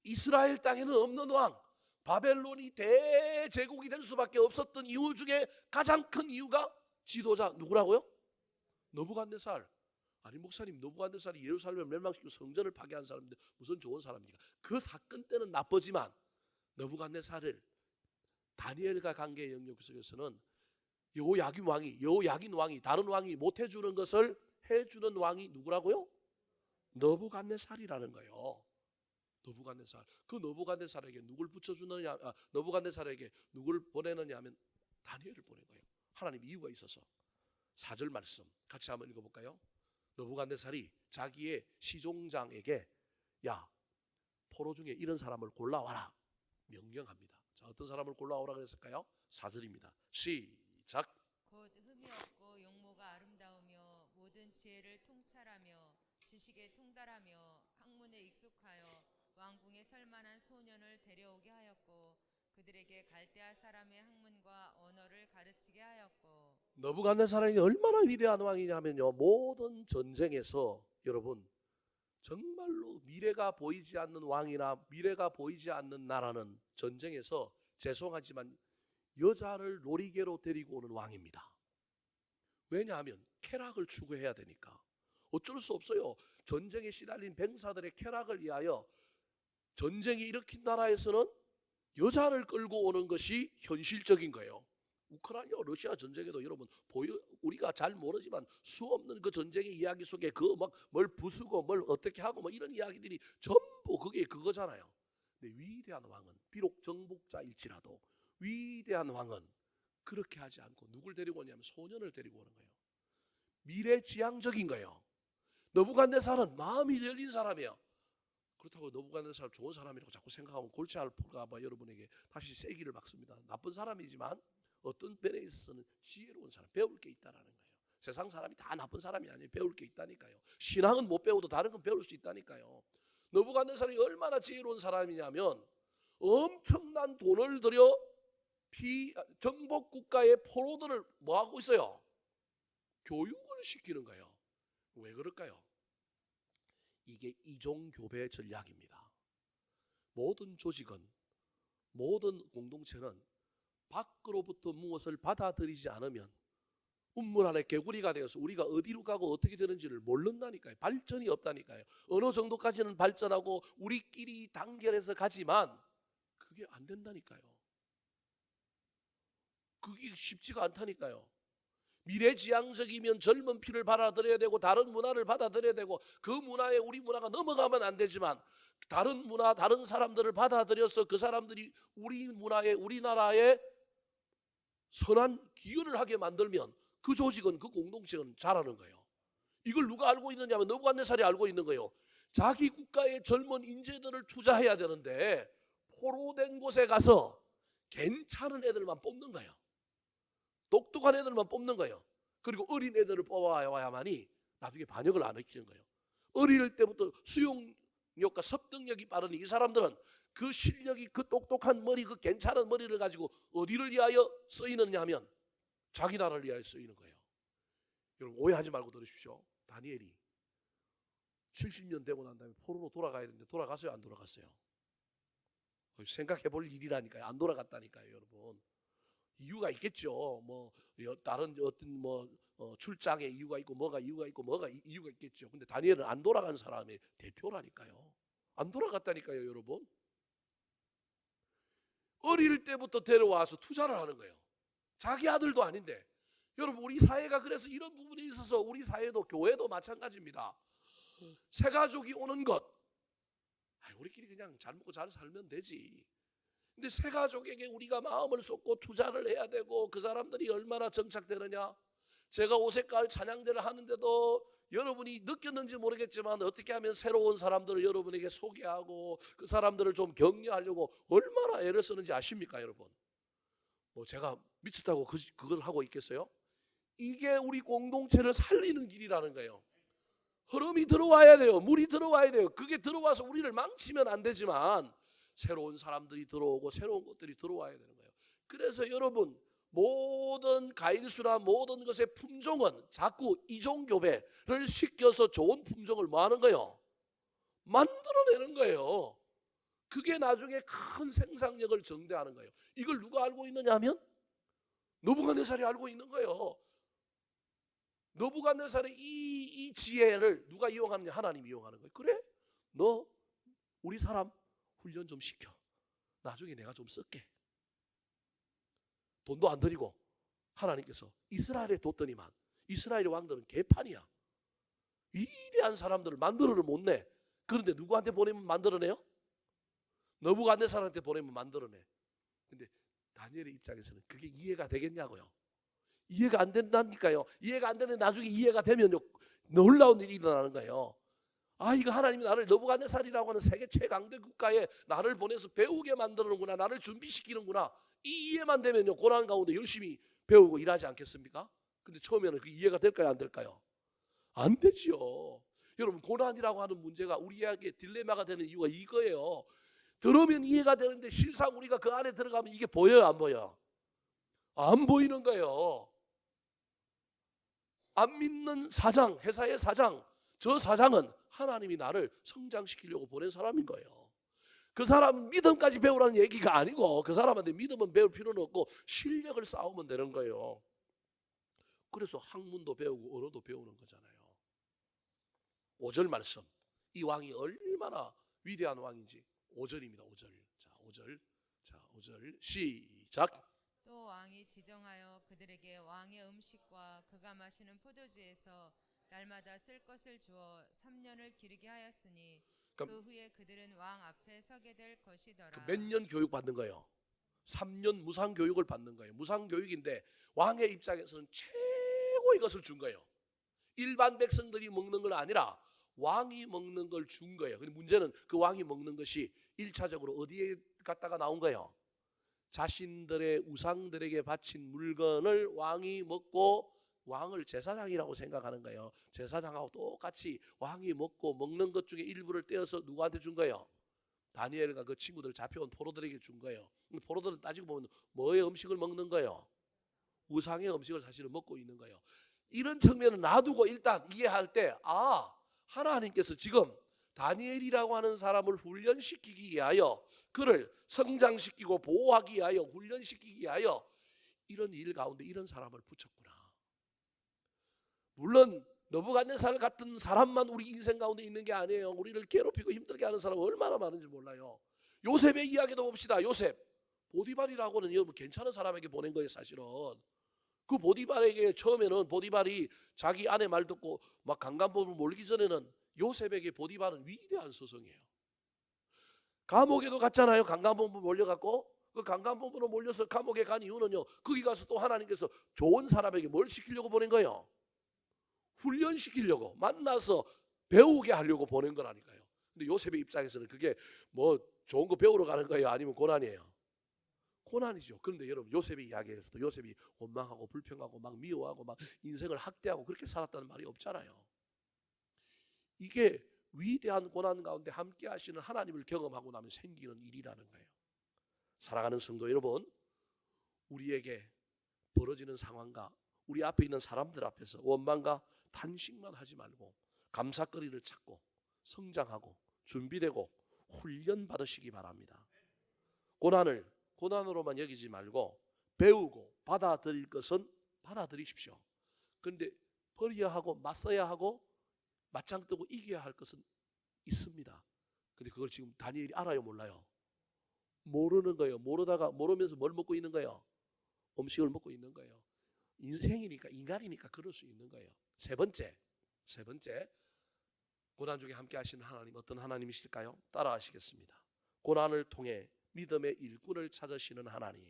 S1: 이스라엘 땅에는 없는 왕, 바벨론이 대제국이 될 수밖에 없었던 이유 중에 가장 큰 이유가 지도자 누구라고요? 느부갓네살. 아니 목사님, 느부갓네살이 예루살렘을 멸망시키고 성전을 파괴한 사람인데 무슨 좋은 사람입니까? 그 사건 때는 나쁘지만 느부갓네살을 다니엘과 관계의 영역 속에서는 여호야긴 왕이 다른 왕이 못 해주는 것을 해주는 왕이 누구라고요? 느부갓네살이라는 거예요. 느부갓네살. 그 느부갓네살에게 누굴 붙여주느냐? 느부갓네살에게 누굴 보내느냐 하면 다니엘을 보낸 거예요. 하나님 이유가 있어서. 4절 말씀 같이 한번 읽어볼까요? 느부갓네살이 자기의 시종장에게 야, 포로 중에 이런 사람을 골라와라 명령합니다. 자, 어떤 사람을 골라오라 그랬을까요? 4절입니다. 시작.
S2: 곧 흠이 없고 용모가 아름다우며 모든 지혜를 통찰하며 지식에 통달하며 학문에 익숙하여 왕궁에 설만한 소년을 데려오게 하였고 그들에게 갈대아 사람의 학문과 언어를 가르치게 하였고.
S1: 느부갓네살이 얼마나 위대한 왕이냐면요, 모든 전쟁에서 여러분 정말로 미래가 보이지 않는 왕이나 미래가 보이지 않는 나라는 전쟁에서 죄송하지만 여자를 놀이개로 데리고 오는 왕입니다. 왜냐하면 쾌락을 추구해야 되니까. 어쩔 수 없어요. 전쟁에 시달린 병사들의 쾌락을 위하여 전쟁이 일으킨 나라에서는 여자를 끌고 오는 것이 현실적인 거예요. 우크라이나 러시아 전쟁에도 여러분 우리가 잘 모르지만 수없는 그 전쟁의 이야기 속에 그 막 뭘 부수고 뭘 어떻게 하고 뭐 이런 이야기들이 전부 그게 그거잖아요. 근데 위대한 왕은 비록 정복자일지라도 위대한 왕은 그렇게 하지 않고 누굴 데리고 오냐면 소년을 데리고 오는 거예요. 미래지향적인 거예요. 느부갓네살은 마음이 열린 사람이에요. 그렇다고 느부갓네살 좋은 사람이라고 자꾸 생각하면 골치 아플까 봐 여러분에게 다시 세기를 박습니다. 나쁜 사람이지만 어떤 면에 있어서는 지혜로운 사람, 배울 게 있다라는 거예요. 세상 사람이 다 나쁜 사람이 아니에요. 배울 게 있다니까요. 신앙은 못 배워도 다른 건 배울 수 있다니까요. 느부갓네살이 얼마나 지혜로운 사람이냐면 엄청난 돈을 들여 정복 국가의 포로들을 뭐 하고 있어요? 교육을 시키는 거예요. 왜 그럴까요? 이게 이종교배 전략입니다. 모든 조직은, 모든 공동체는 밖으로부터 무엇을 받아들이지 않으면 운물 안에 개구리가 되어서 우리가 어디로 가고 어떻게 되는지를 모른다니까요. 발전이 없다니까요. 어느 정도까지는 발전하고 우리끼리 단결해서 가지만 그게 안 된다니까요. 그게 쉽지가 않다니까요. 미래지향적이면 젊은 피를 받아들여야 되고 다른 문화를 받아들여야 되고 그 문화에 우리 문화가 넘어가면 안 되지만 다른 문화, 다른 사람들을 받아들여서 그 사람들이 우리 문화에, 우리나라에 선한 기여를 하게 만들면 그 조직은, 그 공동체는 잘하는 거예요. 이걸 누가 알고 있느냐 하면 느부갓네살이 알고 있는 거예요. 자기 국가의 젊은 인재들을 투자해야 되는데 포로된 곳에 가서 괜찮은 애들만 뽑는 거예요. 똑똑한 애들만 뽑는 거예요. 그리고 어린 애들을 뽑아와야만이 나중에 반역을 안 일으키는 거예요. 어릴 때부터 수용력과 습득력이 빠른 이 사람들은 그 실력이, 그 똑똑한 머리, 그 괜찮은 머리를 가지고 어디를 위하여 쓰이느냐 하면 자기 나라를 위하여 쓰이는 거예요. 여러분 오해하지 말고 들으십시오. 다니엘이 70년 되고 난 다음에 포로로 돌아가야 되는데 돌아갔어요? 안 돌아갔어요? 생각해 볼 일이라니까요. 안 돌아갔다니까요, 여러분. 이유가 있겠죠. 뭐 다른 어떤 출장의 이유가 있고 뭐가 이유가 있겠죠. 근데 다니엘은 안 돌아간 사람의 대표라니까요. 안 돌아갔다니까요, 여러분. 어릴 때부터 데려와서 투자를 하는 거예요. 자기 아들도 아닌데. 여러분 우리 사회가 그래서 이런 부분에 있어서 우리 사회도 교회도 마찬가지입니다. 새 가족이 오는 것, 우리끼리 그냥 잘 먹고 잘 살면 되지. 근데 새 가족에게 우리가 마음을 쏟고 투자를 해야 되고 그 사람들이 얼마나 정착되느냐. 제가 오색가을 찬양대를 하는데도 여러분이 느꼈는지 모르겠지만 어떻게 하면 새로운 사람들을 여러분에게 소개하고 그 사람들을 좀 격려하려고 얼마나 애를 쓰는지 아십니까, 여러분? 제가 미쳤다고 그걸 하고 있겠어요? 이게 우리 공동체를 살리는 길이라는 거예요. 흐름이 들어와야 돼요. 물이 들어와야 돼요. 그게 들어와서 우리를 망치면 안 되지만 새로운 사람들이 들어오고 새로운 것들이 들어와야 되는 거예요. 그래서 여러분 모든 가인수나 모든 것의 품종은 자꾸 이종교배를 시켜서 좋은 품종을 뭐 하는 거예요? 만들어내는 거예요. 그게 나중에 큰 생산력을 증대하는 거예요. 이걸 누가 알고 있느냐 하면 느부갓네살이 알고 있는 거예요. 느부갓네살의 이 지혜를 누가 이용하느냐? 하나님이 이용하는 거예요. 그래? 너 우리 사람 훈련 좀 시켜. 나중에 내가 좀 쓸게. 돈도 안 들이고 하나님께서 이스라엘에 뒀더니만 이스라엘의 왕들은 개판이야. 위대한 사람들을 만들어를 못 내. 그런데 누구한테 보내면 만들어내요? 느부갓네살한테 보내면 만들어내. 근데 다니엘의 입장에서는 그게 이해가 되겠냐고요. 이해가 안 된다니까요. 이해가 안 되는데 나중에 이해가 되면요 놀라운 일이 일어나는 거예요. 아, 이거 하나님이 나를 느부갓네살이라고 하는 세계 최강대 국가에 나를 보내서 배우게 만드는구나, 나를 준비시키는구나. 이 이해만 되면요 고난 가운데 열심히 배우고 일하지 않겠습니까? 근데 처음에는 그 이해가 될까요, 안 될까요? 안 되지요. 여러분, 고난이라고 하는 문제가 우리에게 딜레마가 되는 이유가 이거예요. 들으면 이해가 되는데 실상 우리가 그 안에 들어가면 이게 보여요, 안 보여요? 안 보이는 거예요. 안 믿는 사장, 회사의 사장, 저 사장은 하나님이 나를 성장시키려고 보낸 사람인 거예요. 그 사람은 믿음까지 배우라는 얘기가 아니고 그 사람한테 믿음은 배울 필요는 없고 실력을 쌓으면 되는 거예요. 그래서 학문도 배우고 언어도 배우는 거잖아요. 5절 말씀, 이 왕이 얼마나 위대한 왕인지 5절입니다. 5절. 자, 5절. 자, 5절 시작.
S2: 또 왕이 지정하여 그들에게 왕의 음식과 그가 마시는 포도주에서 날마다 쓸 것을 주어 3년을 기르게 하였으니 그 후에 그들은 왕 앞에 서게 될 것이더라.
S1: 몇 년 교육 받는 거예요? 3년 무상 교육을 받는 거예요. 무상 교육인데 왕의 입장에서는 최고의 것을 준 거예요. 일반 백성들이 먹는 건 아니라 왕이 먹는 걸 준 거예요. 근데 문제는 그 왕이 먹는 것이 1차적으로 어디에 갔다가 나온 거예요? 자신들의 우상들에게 바친 물건을 왕이 먹고 왕을 제사장이라고 생각하는 거예요. 제사장하고 똑같이 왕이 먹고 먹는 것 중에 일부를 떼어서 누구한테 준 거예요? 다니엘과 그 친구들 잡혀온 포로들에게 준 거예요. 포로들은 따지고 보면 뭐의 음식을 먹는 거예요? 우상의 음식을 사실은 먹고 있는 거예요. 이런 측면을 놔두고 일단 이해할 때 하나님께서 지금 다니엘이라고 하는 사람을 훈련시키기 위하여 그를 성장시키고 보호하기 위하여 훈련시키기 위하여 이런 일 가운데 이런 사람을 붙였구나. 물론 느부갓네살 같은 사람만 우리 인생 가운데 있는 게 아니에요. 우리를 괴롭히고 힘들게 하는 사람 얼마나 많은지 몰라요. 요셉의 이야기도 봅시다. 요셉 보디발이라고는 여러분 괜찮은 사람에게 보낸 거예요. 사실은 그 보디발에게 처음에는 보디발이 자기 아내 말 듣고 막 강간법을 몰기 전에는 요셉에게 보디발은 위대한 스승이에요. 감옥에도 갔잖아요. 강간법을 몰려갖고 그 강간법으로 몰려서 감옥에 간 이유는요. 거기 가서 또 하나님께서 좋은 사람에게 뭘 시키려고 보낸 거예요? 훈련시키려고 만나서 배우게 하려고 보낸 거라니까요. 근데 요셉의 입장에서는 그게 뭐 좋은 거 배우러 가는 거예요? 아니면 고난이에요? 고난이죠. 그런데 여러분 요셉의 이야기에서도 요셉이 원망하고 불평하고 막 미워하고 막 인생을 학대하고 그렇게 살았다는 말이 없잖아요. 이게 위대한 고난 가운데 함께 하시는 하나님을 경험하고 나면 생기는 일이라는 거예요. 사랑하는 성도 여러분, 우리에게 벌어지는 상황과 우리 앞에 있는 사람들 앞에서 원망과 탄식만 하지 말고 감사거리를 찾고 성장하고 준비되고 훈련 받으시기 바랍니다. 고난을 고난으로만 여기지 말고 배우고 받아들일 것은 받아들이십시오. 그런데 버려야 하고 맞서야 하고 맞짱 뜨고 이겨야 할 것은 있습니다. 근데 그걸 지금 다니엘이 알아요, 몰라요? 모르는 거예요. 모르면서 뭘 먹고 있는 거예요? 음식을 먹고 있는 거예요. 인생이니까 인간이니까 그럴 수 있는 거예요. 세 번째 고난 중에 함께 하시는 하나님 어떤 하나님이실까요? 따라하시겠습니다. 고난을 통해 믿음의 일꾼을 찾으시는 하나님.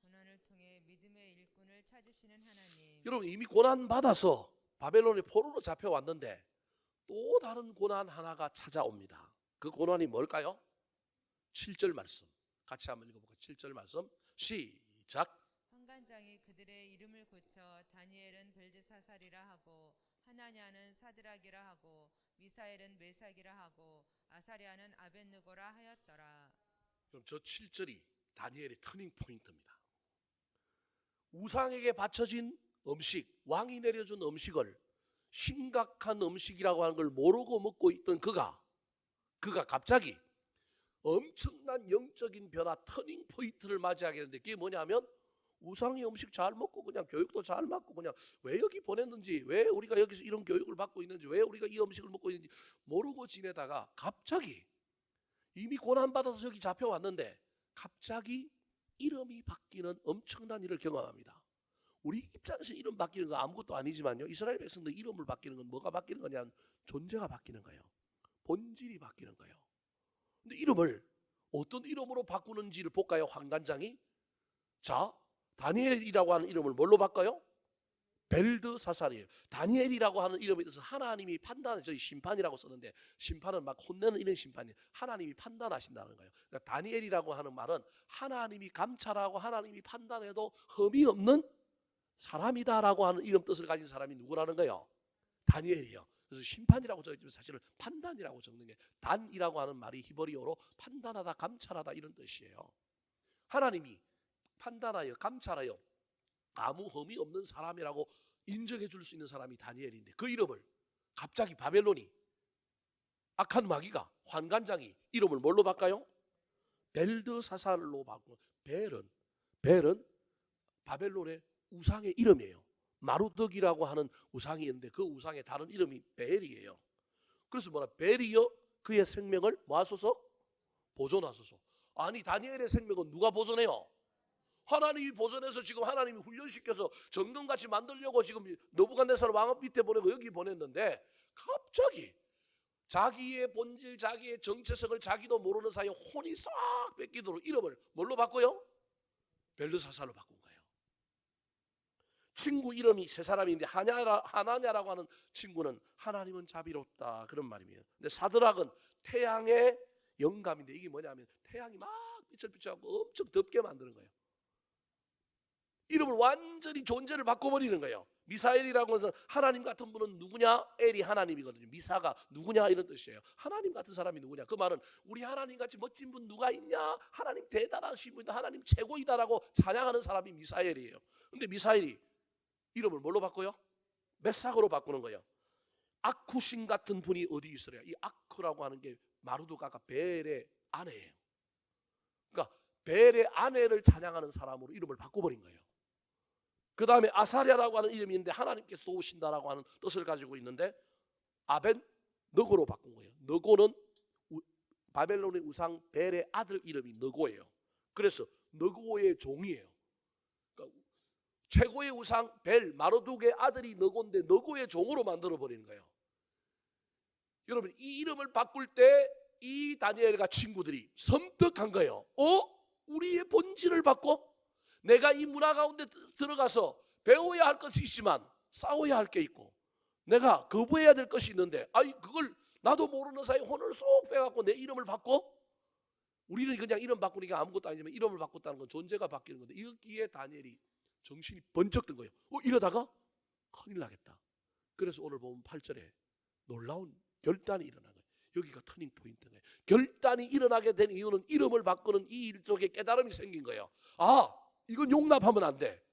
S2: 고난을 통해 믿음의 일꾼을 찾으시는 하나님.
S1: 여러분 이미 고난 받아서 바벨론의 포로로 잡혀왔는데 또 다른 고난 하나가 찾아옵니다. 그 고난이 뭘까요? 7절 말씀 같이 한번 읽어볼까요? 7절 말씀 시작.
S2: 환관장이 그들의 이름을 고쳐 다니엘은 벨드사살이라 하고 하나냐는 사드락이라 하고 미사엘은 메삭이라 하고 아사랴는 아벳느고라 하였더라.
S1: 그럼 저 7절이 다니엘의 터닝 포인트입니다. 우상에게 바쳐진 음식, 왕이 내려준 음식을 심각한 음식이라고 하는 걸 모르고 먹고 있던 그가 갑자기 엄청난 영적인 변화, 터닝 포인트를 맞이하게 되는데, 그게 뭐냐면 우상의 음식 잘 먹고 그냥 교육도 잘 맞고 그냥 왜 여기 보냈는지, 왜 우리가 여기서 이런 교육을 받고 있는지, 왜 우리가 이 음식을 먹고 있는지 모르고 지내다가 갑자기 이미 고난받아서 여기 잡혀왔는데 갑자기 이름이 바뀌는 엄청난 일을 경험합니다. 우리 입장에서 이름 바뀌는 거 아무것도 아니지만요, 이스라엘 백성들 이름을 바뀌는 건 뭐가 바뀌는 거냐면 존재가 바뀌는 거예요. 본질이 바뀌는 거예요. 근데 이름을 어떤 이름으로 바꾸는지를 볼까요? 환관장이. 자, 다니엘이라고 하는 이름을 뭘로 바꿔요? 벨드사살이에요. 다니엘이라고 하는 이름에 대해서 하나님이 판단해, 저희 심판이라고 쓰는데 심판은 막 혼내는 이런 심판이, 하나님이 판단하신다는 거예요. 그러니까 다니엘이라고 하는 말은 하나님이 감찰하고 하나님이 판단해도 흠이 없는 사람이다라고 하는 이름 뜻을 가진 사람이 누구라는 거예요? 다니엘이에요. 그래서 심판이라고 적었지만 사실은 판단이라고 적는 게, 단이라고 하는 말이 히브리어로 판단하다, 감찰하다 이런 뜻이에요. 하나님이 판단하여 감찰하여 아무 흠이 없는 사람이라고 인정해 줄 수 있는 사람이 다니엘인데, 그 이름을 갑자기 바벨론이, 악한 마귀가, 환관장이 이름을 뭘로 바꿔요? 벨드사살로 바꾸고. 벨은 바벨론의 우상의 이름이에요. 마루덕이라고 하는 우상이 있는데 그 우상의 다른 이름이 벨이에요. 그래서 뭐라, 벨이여 그의 생명을 뭐하소서? 보존하소서. 아니, 다니엘의 생명은 누가 보존해요? 하나님이 보존해서 지금 하나님이 훈련시켜서 정금같이 만들려고 지금 느부갓네살 왕 밑에 보내고 여기 보냈는데 갑자기 자기의 본질, 자기의 정체성을 자기도 모르는 사이에 혼이 싹 뺏기도록 이름을 뭘로 바꿔요? 벨드사살로 바꾼 거예요. 친구 이름이 세 사람인데 하나냐라고 하는 친구는 하나님은 자비롭다 그런 말이에요. 근데 사드락은 태양의 영감인데, 이게 뭐냐면 태양이 막 빛을 비춰갖고 엄청 덥게 만드는 거예요. 이름을 완전히 존재를 바꿔버리는 거예요. 미사엘이라고 해서 하나님 같은 분은 누구냐? 엘이 하나님이거든요. 미사가 누구냐 이런 뜻이에요. 하나님 같은 사람이 누구냐? 그 말은 우리 하나님 같이 멋진 분 누가 있냐? 하나님 대단하신 분이다, 하나님 최고이다라고 찬양하는 사람이 미사엘이에요. 근데 미사엘이 이름을 뭘로 바꿔요? 메삭으로 바꾸는 거예요. 아쿠신 같은 분이 어디 있어요? 이 아크라고 하는 게 마르도가가 벨의 아내예요. 그러니까 벨의 아내를 찬양하는 사람으로 이름을 바꿔버린 거예요. 그 다음에 아사랴라고 하는 이름이 있는데 하나님께서 도우신다라고 하는 뜻을 가지고 있는데 아벤 너고로 바꾼 거예요. 너고는 바벨론의 우상 벨의 아들 이름이 너고예요. 그래서 너고의 종이에요. 그러니까 최고의 우상 벨 마르둑의 아들이 너고인데 너고의 종으로 만들어 버리는 거예요. 여러분, 이 이름을 바꿀 때 이 다니엘과 친구들이 섬뜩한 거예요. 우리의 본질을 바꿔? 내가 이 문화 가운데 들어가서 배워야 할 것이 있지만 싸워야 할 게 있고 내가 거부해야 될 것이 있는데, 그걸 나도 모르는 사이에 혼을 쏙 빼갖고 내 이름을 바꿔? 우리는 그냥 이름 바꾸니까 아무것도 아니지만 이름을 바꿨다는 건 존재가 바뀌는 건데, 여기에 다니엘이 정신이 번쩍 든 거예요. 이러다가 큰일 나겠다. 그래서 오늘 보면 8절에 놀라운 결단이 일어난 거예요. 여기가 터닝 포인트예요. 결단이 일어나게 된 이유는 이름을 바꾸는 이 일 속에 깨달음이 생긴 거예요. 이건 용납하면 안 돼.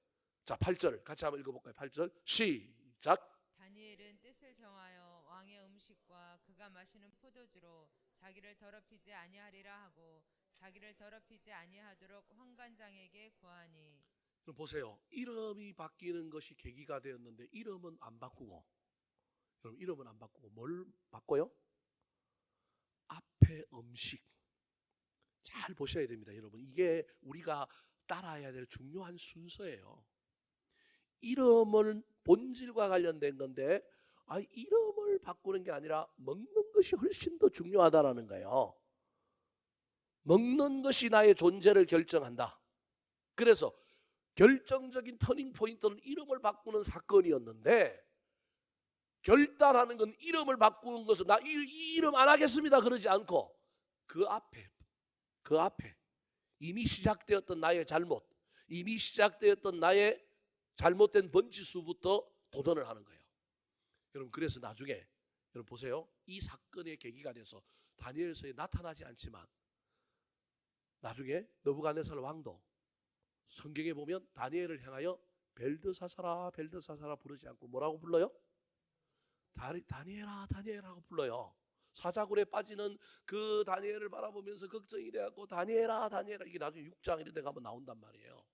S1: 자, 8절 같이 한번 읽어볼까요? 8절 시작.
S2: 다니엘은 뜻을 정하여 왕의 음식과 그가 마시는 포도주로 자기를 더럽히지 아니하리라 하고 자기를 더럽히지 아니하도록 환관장에게 구하니.
S1: 그럼 보세요. 이름이 바뀌는 것이 계기가 되었는데 이름은 안 바꾸고, 여러분 이름은 안 바꾸고 뭘 바꿔요? 앞에 음식. 잘 보셔야 됩니다, 여러분. 이게 우리가 따라야 될 중요한 순서예요. 이름은 본질과 관련된 건데 이름을 바꾸는 게 아니라 먹는 것이 훨씬 더 중요하다라는 거예요. 먹는 것이 나의 존재를 결정한다. 그래서 결정적인 터닝 포인트는 이름을 바꾸는 사건이었는데, 결단하는 건 이름을 바꾸는 것은 나 이 이름 안 하겠습니다 그러지 않고 그 앞에 이미 시작되었던 나의 잘못, 이미 시작되었던 나의 잘못된 번지수부터 도전을 하는 거예요. 여러분, 그래서 나중에 여러분 보세요. 이 사건의 계기가 돼서 다니엘서에 나타나지 않지만 나중에 느부갓네살 왕도 성경에 보면 다니엘을 향하여 벨드사사라 벨드사사라 부르지 않고 뭐라고 불러요? 다니엘아 다니엘하고 불러요. 사자굴에 빠지는 그 다니엘을 바라보면서 걱정이 돼갖고 다니엘아 다니엘아, 이게 나중에 6장 이런 데 가면 나온단 말이에요.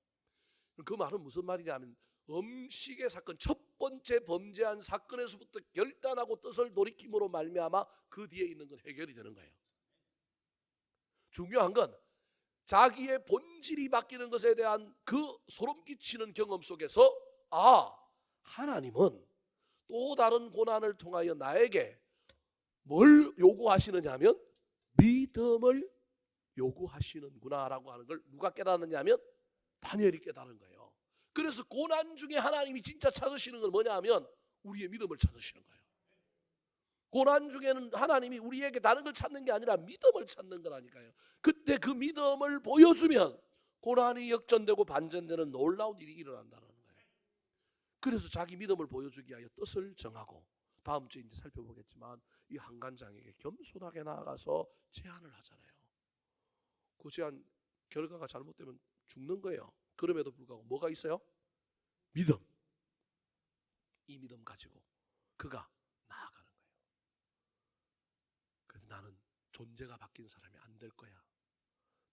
S1: 그 말은 무슨 말이냐면 음식의 사건, 첫 번째 범죄한 사건에서부터 결단하고 뜻을 돌이킴으로 말미암아 그 뒤에 있는 건 해결이 되는 거예요. 중요한 건 자기의 본질이 바뀌는 것에 대한 그 소름 끼치는 경험 속에서 하나님은 또 다른 고난을 통하여 나에게 뭘 요구하시느냐면 믿음을 요구하시는구나라고 하는 걸 누가 깨닫느냐면 다니엘이 깨달은 거예요. 그래서 고난 중에 하나님이 진짜 찾으시는 건 뭐냐 하면 우리의 믿음을 찾으시는 거예요. 고난 중에는 하나님이 우리에게 다른 걸 찾는 게 아니라 믿음을 찾는 거라니까요. 그때 그 믿음을 보여주면 고난이 역전되고 반전되는 놀라운 일이 일어난다는 거예요. 그래서 자기 믿음을 보여주기 위하여 뜻을 정하고, 다음 주에 이제 살펴보겠지만 이 한간장에게 겸손하게 나아가서 제안을 하잖아요. 그 제안 결과가 잘못되면 죽는 거예요. 그럼에도 불구하고 뭐가 있어요? 믿음. 이 믿음 가지고 그가 나아가는 거예요. 그래서 나는 존재가 바뀐 사람이 안 될 거야.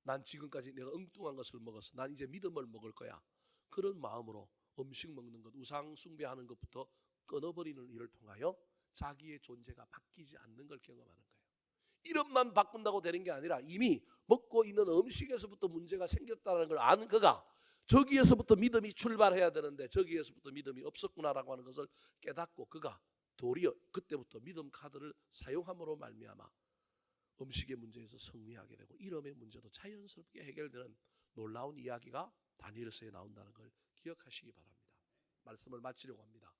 S1: 난 지금까지 내가 엉뚱한 것을 먹었어. 난 이제 믿음을 먹을 거야. 그런 마음으로 음식 먹는 것, 우상 숭배하는 것부터 끊어버리는 일을 통하여 자기의 존재가 바뀌지 않는 걸 경험하는 거예요. 이름만 바꾼다고 되는 게 아니라 이미 먹고 있는 음식에서부터 문제가 생겼다는 걸 아는 그가 저기에서부터 믿음이 출발해야 되는데 저기에서부터 믿음이 없었구나라고 하는 것을 깨닫고 그가 도리어 그때부터 믿음 카드를 사용함으로 말미암아 음식의 문제에서 승리하게 되고 이름의 문제도 자연스럽게 해결되는 놀라운 이야기가 다니엘서에 나온다는 걸 기억하시기 바랍니다. 말씀을 마치려고 합니다.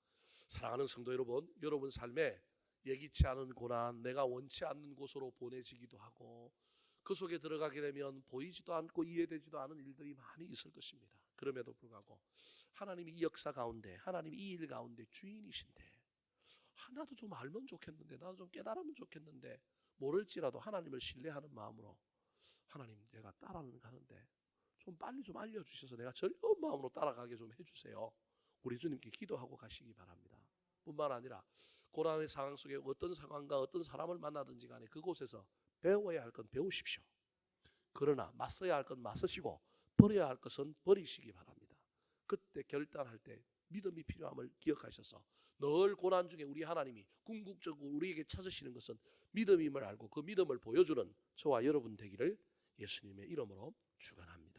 S1: 사랑하는 성도 여러분, 여러분 삶에 예기치 않은 고난, 내가 원치 않는 곳으로 보내지기도 하고 그 속에 들어가게 되면 보이지도 않고 이해되지도 않은 일들이 많이 있을 것입니다. 그럼에도 불구하고 하나님이 이 역사 가운데, 하나님이 이 일 가운데 주인이신데 나도 좀 알면 좋겠는데, 나도 좀 깨달으면 좋겠는데, 모를지라도 하나님을 신뢰하는 마음으로 하나님 내가 따라가는데 좀 빨리 좀 알려주셔서 내가 즐거운 마음으로 따라가게 좀 해주세요. 우리 주님께 기도하고 가시기 바랍니다. 뿐만 아니라 고난의 상황 속에 어떤 상황과 어떤 사람을 만나든지 간에 그곳에서 배워야 할 건 배우십시오. 그러나 맞서야 할 건 맞으시고 버려야 할 것은 버리시기 바랍니다. 그때 결단할 때 믿음이 필요함을 기억하셔서 늘 고난 중에 우리 하나님이 궁극적으로 우리에게 찾으시는 것은 믿음임을 알고 그 믿음을 보여주는 저와 여러분 되기를 예수님의 이름으로 축원합니다.